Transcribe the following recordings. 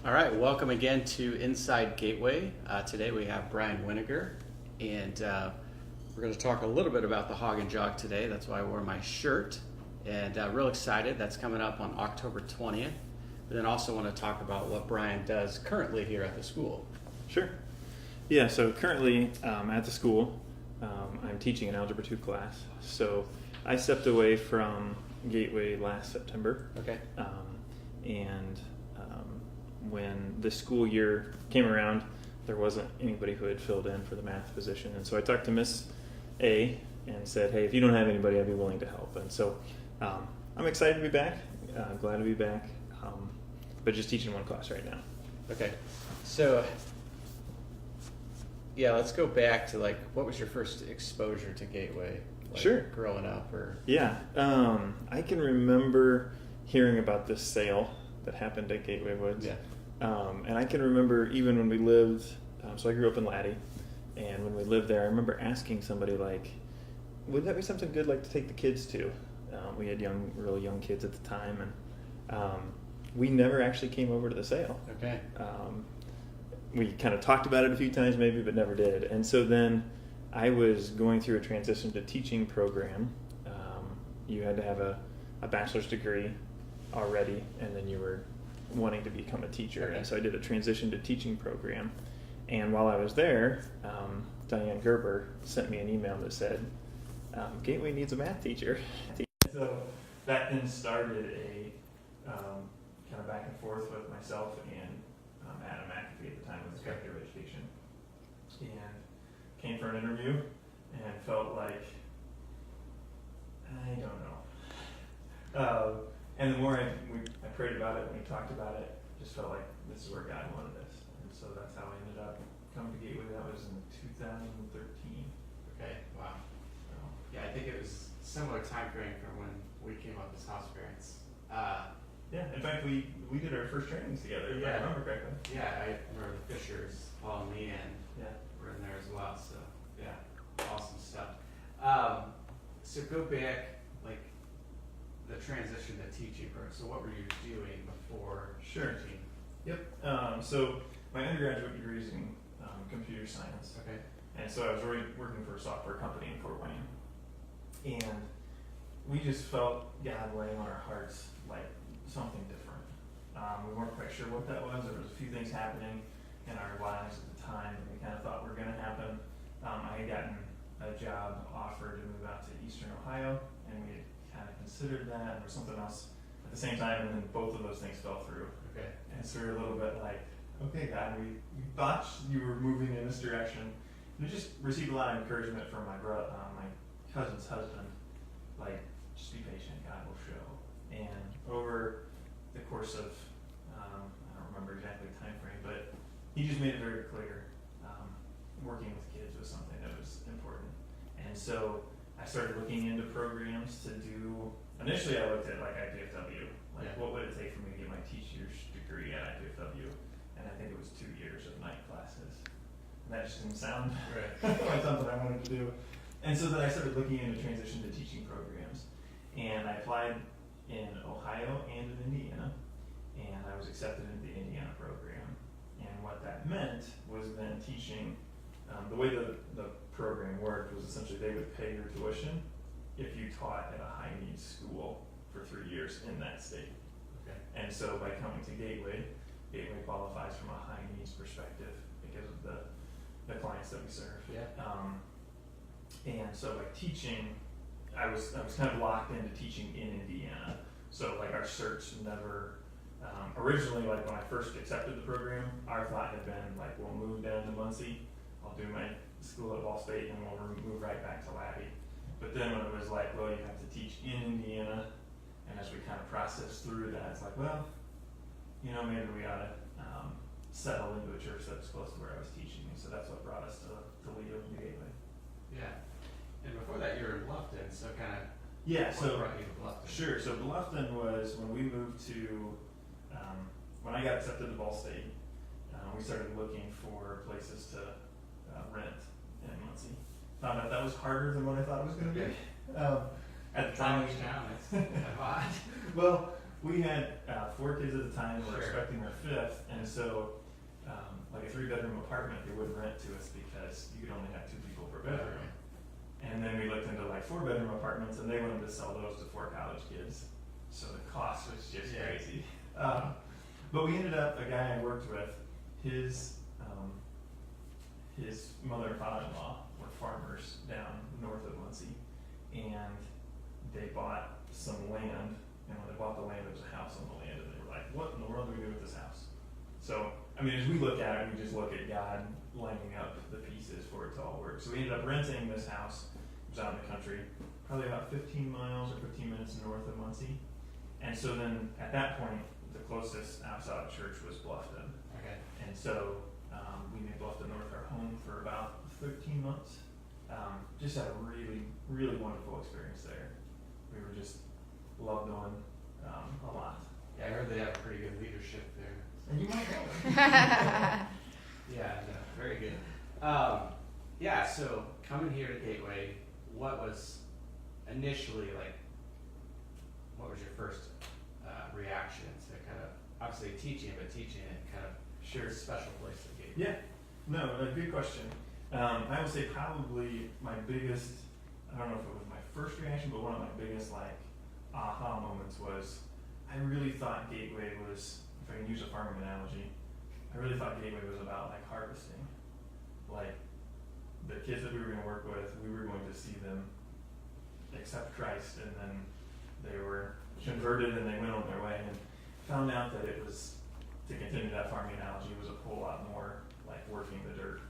All right, welcome again to Inside Gateway. Today we have Brian Wenninger, and we're going to talk a little bit about the Hog and Jog today. That's why I wore my shirt, and real excited. That's coming up on October 20th. But then also want to talk about what Brian does currently here at the school. Sure. Yeah, so currently at the school, I'm teaching an Algebra 2 class. So I stepped away from Gateway last September. Okay. And when the school year came around, there wasn't anybody who had filled in for the math position. And so I talked to Miss A and said, hey, if you don't have anybody, I'd be willing to help. And so I'm excited to be back, glad to be back, but just teaching one class right now. Okay. So, yeah, let's go back to, what was your first exposure to Gateway? Sure. Growing up or... Yeah. I can remember hearing about this sale that happened at Gateway Woods. Yeah. And I can remember even when we lived, so I grew up in Laddie, and when we lived there, I remember asking somebody, would that be something good to take the kids to? We had really young kids at the time, and we never actually came over to the sale. Okay. We kind of talked about it a few times maybe, but never did. And so then I was going through a transition to teaching program. You had to have a bachelor's degree already, and then you were wanting to become a teacher. Okay. And so I did a transition to teaching program. And while I was there, Diane Gerber sent me an email that said, Gateway needs a math teacher. So that then started a kind of back and forth with myself and Adam McAfee at the time with the Director of Education. And came for an interview and felt like, I don't know. And the more I prayed about it, when we talked about it, just felt like this is where God wanted us. And so that's how I ended up coming to Gateway. That was in 2013. Okay, wow. So, yeah, I think it was similar time frame from when we came up as house parents. Yeah, in fact, we did our first trainings together, if I remember correctly. Yeah, I remember the Fishers, Paul and Leanne were in there as well, so yeah, awesome stuff. So go back, the transition to teaching, so what were you doing before teaching? Yep. So my undergraduate degree is in computer science. Okay. And so I was working for a software company in Fort Wayne. And we just felt God laying on our hearts something different. We weren't quite sure what that was. There was a few things happening in our lives at the time that we kind of thought were going to happen. I had gotten a job offer to move out to Eastern Ohio, and we had kind of considered that, or something else at the same time, and then both of those things fell through. Okay. And so we were a little bit like, okay, God, we thought you were moving in this direction. And we just received a lot of encouragement from my cousin's husband, just be patient, God will show. And over the course of, I don't remember exactly the time frame, but he just made it very clear, working with kids was something that was important. And so I started looking into programs to do. Initially, I looked at IPFW. What would it take for me to get my teacher's degree at IPFW? And I think it was 2 years of night classes. And that just didn't sound like something I wanted to do. And so then I started looking into transition to teaching programs. And I applied in Ohio and in Indiana. And I was accepted into the Indiana program. And what that meant was then teaching. The way the program worked was essentially they would pay your tuition if you taught at a high needs school for 3 years in that state. Okay. And so by coming to Gateway qualifies from a high needs perspective because of the clients that we serve. Yeah. And so by teaching, I was kind of locked into teaching in Indiana. So our search never originally, when I first accepted the program, our thought had been we'll move down to Muncie. I'll do my school at Ball State, and we'll move right back to Laddie. But then when it was well, you have to teach in Indiana, and as we kind of processed through that, it's maybe we ought to settle into a church that was close to where I was teaching. And so that's what brought us to Toledo and Gateway. Yeah. And before that, you were in Bluffton, so kind of so brought you to Bluffton? Sure. So Bluffton was when we moved to, when I got accepted to Ball State, we started looking for places to rent in Muncie. Found out that was harder than what I thought it was going to be. At the time, That's odd. well, we had 4 kids at the time. We were Sure. expecting our 5th, and so like a 3-bedroom apartment, they wouldn't rent to us because you could only have 2 people per bedroom. And then we looked into like 4-bedroom apartments, and they wanted to sell those to 4 college kids. So the cost was just crazy. But we ended up, a guy I worked with, his mother and father-in-law were farmers down north of Muncie, and they bought some land. And when they bought the land, there was a house on the land, and they were like, "What in the world do we do with this house?" So, I mean, as we look at it, we just look at God lining up the pieces for it to all work. So we ended up renting this house. It was out in the country, probably about 15 miles or 15 minutes north of Muncie. And so then, at that point, the closest apostolic church was Bluffton. Okay. And so we made Bluffton North our home for about 13 months. Just had a really, really wonderful experience there. We were just loved on a lot. Yeah, I heard they have a pretty good leadership there. And you might know them. Yeah, no, very good. Yeah, so coming here to Gateway, what was initially like, what was your first reaction to kind of, obviously teaching it kind of Sure. special place at Gateway? Yeah, no, a good question. I would say probably my biggest, I don't know if it was my first reaction, but one of my biggest like aha moments was I really thought Gateway was, if I can use a farming analogy, I really thought Gateway was about like harvesting. Like the kids that we were going to work with, we were going to see them accept Christ, and then they were converted and they went on their way, and found out that it was, to continue that farming analogy, was a whole lot more like working the dirt,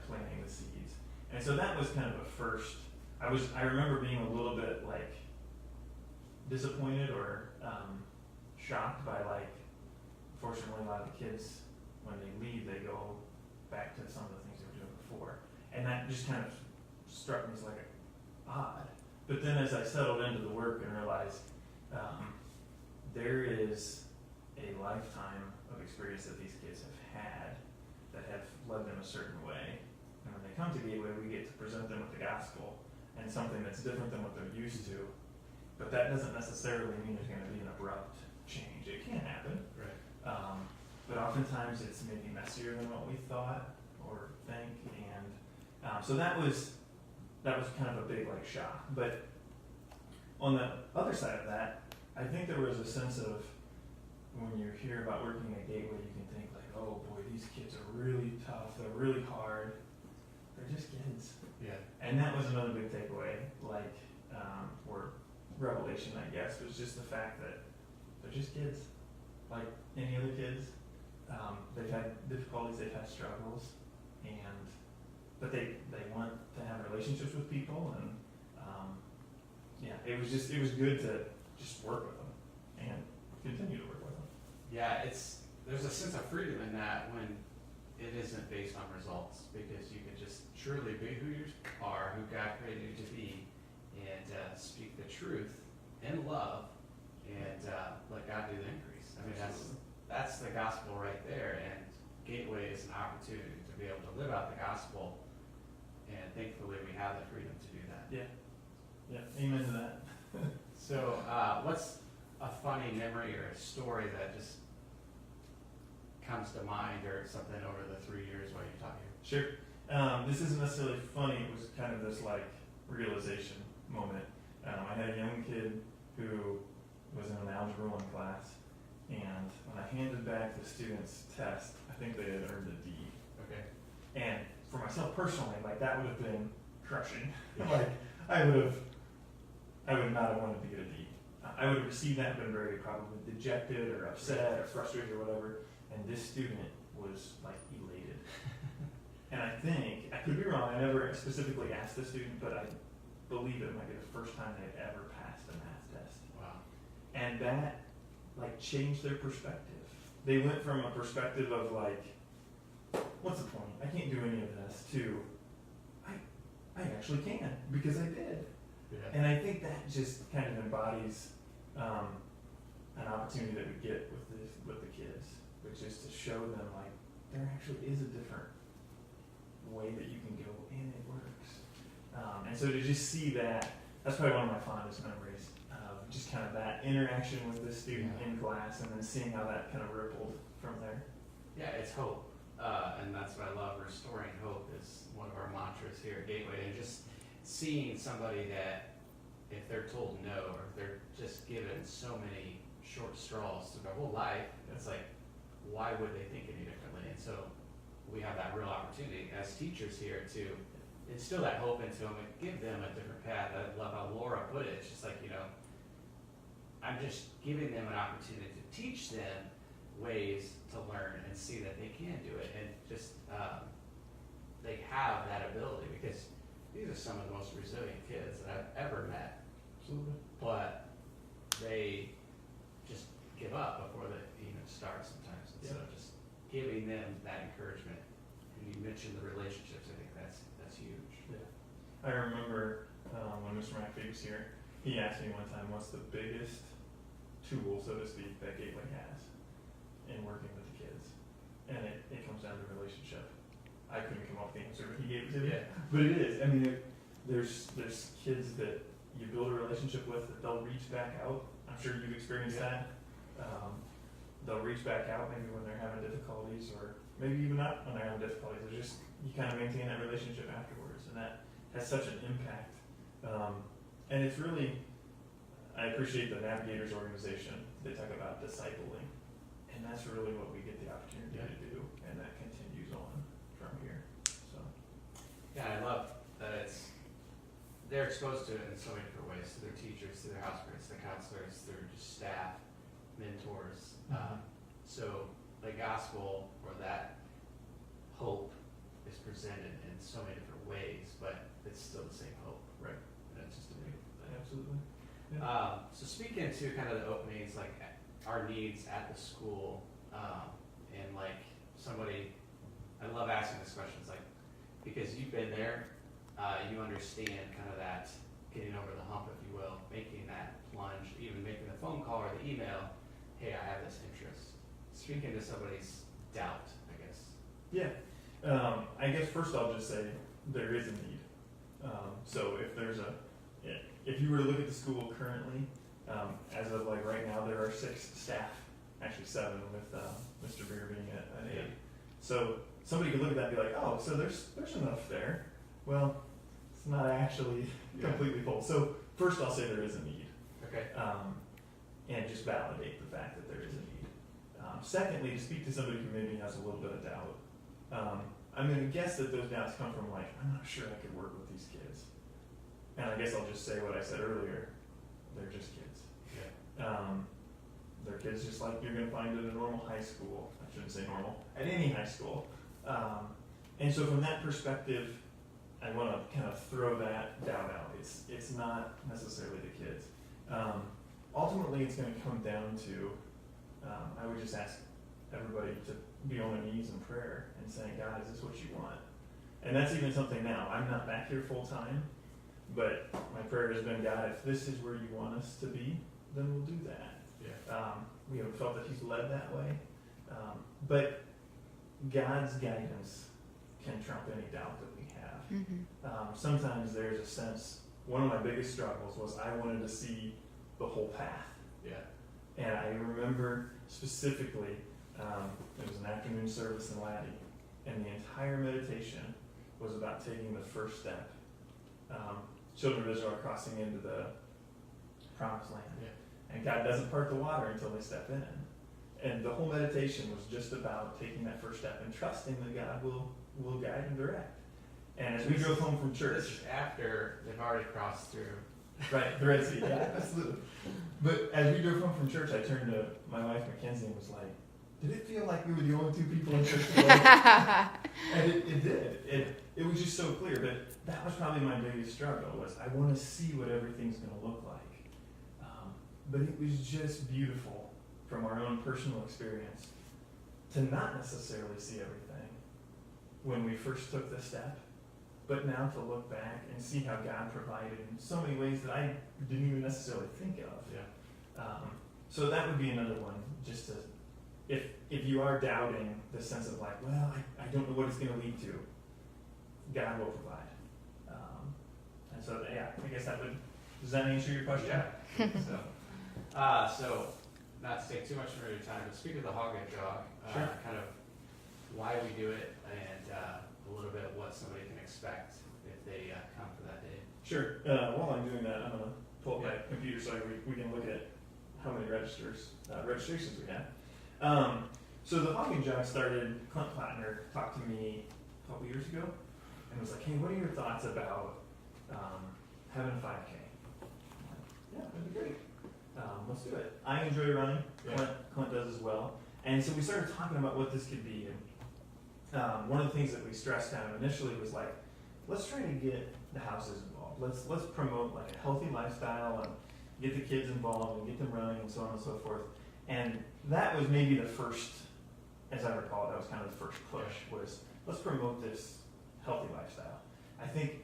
planting the seeds. And so that was kind of a first, I remember being a little bit like disappointed or shocked by like, fortunately a lot of the kids, when they leave, they go back to some of the things they were doing before. And that just kind of struck me as like odd. But then as I settled into the work and realized there is a lifetime of experience that these kids have had that have led them a certain way. And when they come to Gateway, we get to present them with the gospel and something that's different than what they're used to. But that doesn't necessarily mean there's going to be an abrupt change. It can happen. Right. But oftentimes it's maybe messier than what we thought or think. And so that was kind of a big like shock. But on the other side of that, I think there was a sense of, when you hear about working at Gateway, you can think like, oh boy, these kids are really tough, they're really hard, they're just kids. Yeah. And that was another big takeaway, like, or revelation, I guess, was just the fact that they're just kids, like any other kids. They've had difficulties, they've had struggles, but they want to have relationships with people, and it was good to just work with them and continue to work with them. Yeah, there's a sense of freedom in that when it isn't based on results, because you can just truly be who you are, who God created you to be, and speak the truth in love, and let God do the increase. I mean, that's the gospel right there, and Gateway is an opportunity to be able to live out the gospel, and thankfully we have the freedom to do that. Yeah, amen to that. So, what's a funny memory or a story that just comes to mind, or something over the 3 years while you taught here? Sure. This isn't necessarily funny. It was kind of this like realization moment. I had a young kid who was in an algebra 1 class, and when I handed back the student's test, I think they had earned a D. Okay. And for myself personally, like that would have been crushing. Like I would not have wanted to get a D. I would have received that and been very probably dejected or upset or frustrated or whatever. And this student was like elated. And I think, I could be wrong, I never specifically asked the student, but I believe it might be the first time they'd ever passed a math test. Wow. And that like changed their perspective. They went from a perspective of like, what's the point? I can't do any of this, to I actually can, because I did. Yeah. And I think that just kind of embodies an opportunity that we get with the kids, which is to show them like there actually is a different way that you can go, and it works. And so to just see that, that's probably one of my fondest memories of just kind of that interaction with the student in class, and then seeing how that kind of rippled from there. Yeah, it's hope. And that's what I love. Restoring hope is one of our mantras here at Gateway. And just seeing somebody that, if they're told no, or if they're just given so many short straws through their whole life, it's like, why would they think any differently? And so we have that real opportunity as teachers here to instill that hope into them and give them a different path. I love how Laura put it. It's just like, I'm just giving them an opportunity to teach them ways to learn and see that they can do it, and just they have that ability, because these are some of the most resilient kids that I've ever met. Absolutely. But they just give up before they even start sometimes. And so just giving them that encouragement. And you mentioned the relationships. I think that's huge. Yeah. I remember when Mr. McAfee was here, he asked me one time, what's the biggest tool, so to speak, that Gateway has in working with the kids? And it comes down to relationship. I couldn't come up with the answer, but he gave it to me. Yeah. But it is. I mean, there's kids that you build a relationship with that they'll reach back out. I'm sure you've experienced that. They'll reach back out maybe when they're having difficulties, or maybe even not when they're having difficulties. It's just, you kind of maintain that relationship afterwards, and that has such an impact. And it's really, I appreciate the Navigators organization. They talk about discipling, and that's really what we get the opportunity to do, and that continues on from here. So Yeah, I love that they're exposed to it in so many different ways, through their teachers, through their house parents, their counselors, through just staff, mentors. So the gospel, or that hope, is presented in so many different ways, but it's still the same hope. Right. And it's just a beautiful thing. Absolutely. So speaking to kind of the openings, like our needs at the school, and like somebody, I love asking this question, it's like, because you've been there, you understand kind of that getting over the hump, if you will, making that plunge, even making the phone call or the email, hey, I have this interest. Speaking to somebody's doubt, I guess. Yeah. I guess first I'll just say there is a need. So if you were to look at the school currently, as of like right now, there are 6 staff, actually 7 with Mr. Beer being at 8. So somebody could look at that and be like, oh, so there's enough there. Well, it's not actually completely full. So first I'll say there is a need. Okay. And just validate the fact that there is a need. Secondly, to speak to somebody who maybe has a little bit of doubt, I'm going to guess that those doubts come from like, I'm not sure I could work with these kids. And I guess I'll just say what I said earlier. They're just kids. Yeah. They're kids just like you're going to find at a normal high school. I shouldn't say normal. At any high school. And so from that perspective, I want to kind of throw that doubt out. It's not necessarily the kids. Ultimately, it's going to come down to, I would just ask everybody to be on their knees in prayer and saying, God, is this what you want? And that's even something now. I'm not back here full time, but my prayer has been, God, if this is where you want us to be, then we'll do that. Yeah. We have felt that He's led that way. But God's guidance can trump any doubt that we have. Mm-hmm. Sometimes there's a sense, one of my biggest struggles was I wanted to see the whole path. Yeah. And I remember specifically, it was an afternoon service in Laddie, and the entire meditation was about taking the first step. Children of Israel are crossing into the promised land. Yeah. And God doesn't part the water until they step in. And the whole meditation was just about taking that first step and trusting that God will guide and direct. And as we drove home from church, This is after they've already crossed through. right, the Red Sea, yeah, absolutely. But as we drove home from church, I turned to my wife Mackenzie and was like, did it feel like we were the only 2 people in church today? And it did. It was just so clear. But that was probably my biggest struggle, was I want to see what everything's going to look like. But it was just beautiful from our own personal experience to not necessarily see everything when we first took the step, but now to look back and see how God provided in so many ways that I didn't even necessarily think of. Yeah. So that would be another one, just to, if you are doubting the sense of like, well, I don't know what it's going to lead to, God will provide. And so, yeah, I guess that would, does that answer your question? Yeah. So So, not to take too much of your time, but speak of the Hog and Jog, Sure. kind of why we do it, and a little bit what somebody can expect if they come for that day. Sure. While I'm doing that, I'm going to pull up my computer so we can look at how many registrations we had. So the Hog and Jog started, Clint Plattner talked to me a couple years ago and was like, hey, what are your thoughts about having a 5K? Yeah, that'd be great. Let's do it. I enjoy running. Yeah. Clint does as well. And so we started talking about what this could be. And one of the things that we stressed kind of initially was like, let's try to get the houses involved. Let's promote like a healthy lifestyle and get the kids involved and get them running and so on and so forth. And that was maybe the first, as I recall, that was kind of the first push was let's promote this healthy lifestyle. I think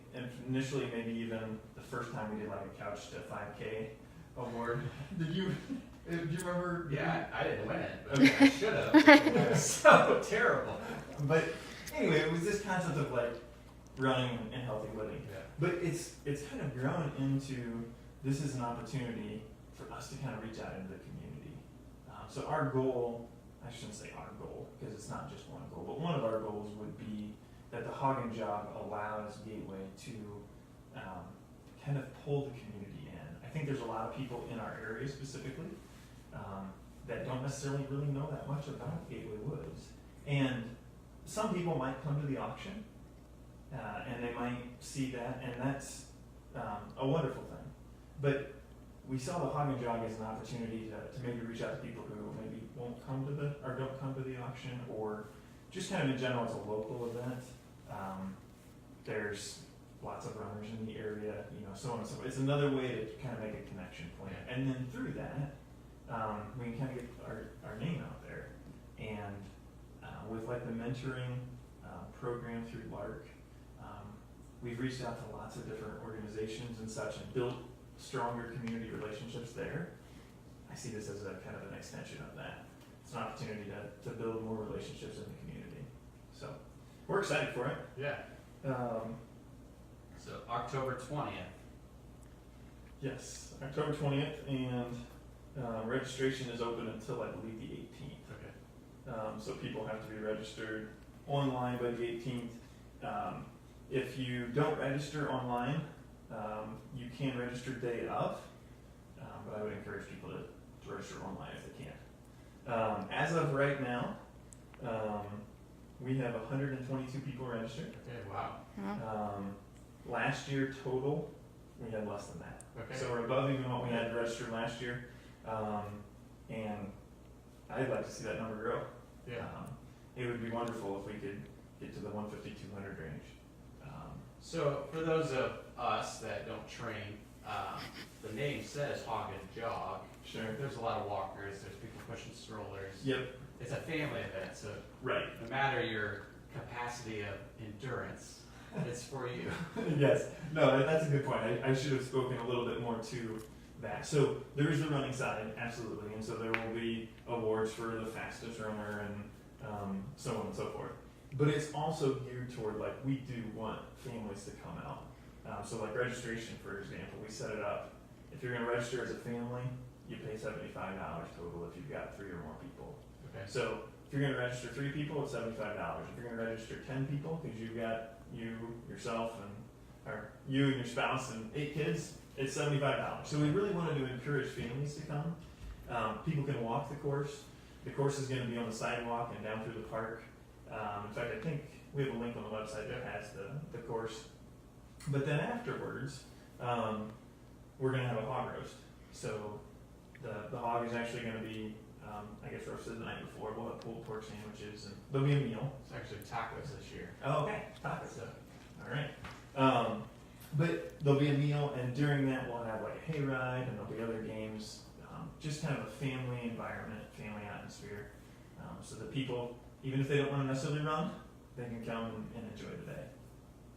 initially maybe even the first time we did like a couch to 5K award. Do you remember? Yeah, I didn't win it, but Okay. I should have. It was so terrible. But anyway, it was this concept of like running and healthy living. Yeah. But it's kind of grown into this is an opportunity for us to kind of reach out into the community. So our goal, I shouldn't say our goal because it's not just one goal, but one of our goals would be that the Hog and Jog allows Gateway to kind of pull the community in. I think there's a lot of people in our area specifically that don't necessarily really know that much about Gateway Woods. And some people might come to the auction and they might see that, and that's a wonderful thing. But we saw the Hog and Jog as an opportunity to maybe reach out to people who maybe won't come to or don't come to the auction, or just kind of in general, it's a local event. There's lots of runners in the area, so on and so forth. It's another way to kind of make a connection point. And then through that, we can kind of get our name out there. And with like the mentoring program through LARC, we've reached out to lots of different organizations and such and built stronger community relationships there. I see this as a kind of an extension of that. It's an opportunity to build more relationships in the community. So we're excited for it. Yeah. So October 20th. Yes, October 20th, and registration is open until I believe the 18th. Okay. So people have to be registered online by the 18th. If you don't register online, you can register day of, but I would encourage people to register online if they can. As of right now, we have 122 people registered. Okay, wow. Last year total, we had less than that. Okay. So we're above even what we had registered last year. And I'd like to see that number grow. Yeah. It would be wonderful if we could get to the 150, 200 range. So for those of us that don't train, the name says Hog and Jog. Sure. There's a lot of walkers, there's people pushing strollers. Yep. It's a family event, so Right. no matter your capacity of endurance, it's for you. Yes. No, that's a good point. I should have spoken a little bit more to that. So there is the running side, absolutely, and so there will be awards for the fastest runner and so on and so forth. But it's also geared toward, like, we do want families to come out. So like registration, for example, we set it up. If you're going to register as a family, you pay $75 total if you've got 3 or more people. Okay. So if you're going to register 3 people, it's $75. If you're going to register 10 people, because you've got you, yourself, or you and your spouse and 8 kids, it's $75. So we really wanted to encourage families to come. People can walk the course. The course is going to be on the sidewalk and down through the park. In fact, I think we have a link on the website that has the course. But then afterwards, we're going to have a hog roast. So the hog is actually going to be, I guess, roasted the night before. We'll have pulled pork sandwiches, and there'll be a meal. It's actually tacos this year. Oh, okay. Tacos. All right. But there'll be a meal, and during that we'll have like a hayride, and there'll be other games. Just kind of a family environment, family atmosphere. So that people, even if they don't want to necessarily run, they can come and enjoy the day.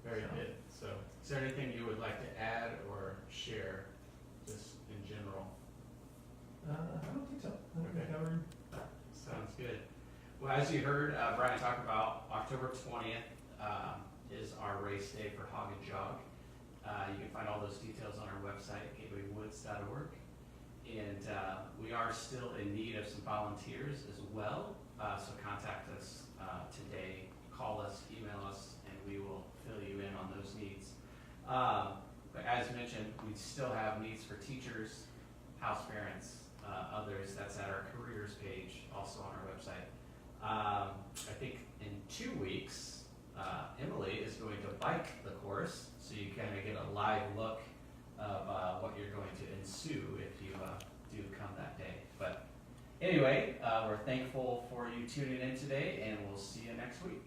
Very good. So is there anything you would like to add or share, just in general? I don't think so. I think Okay. we covered. Sounds good. Well, as you heard Brian talk about, October 20th is our race day for Hog and Jog. You can find all those details on our website, gatewaywoods.org. And we are still in need of some volunteers as well. So contact us today, call us, email us, and we will fill you in on those needs. But as mentioned, we still have needs for teachers, house parents, others. That's at our careers page, also on our website. I think in 2 weeks, Emily is going to bike the course, so you kind of get a live look of what you're going to ensue if you do come that day. But anyway, we're thankful for you tuning in today, and we'll see you next week.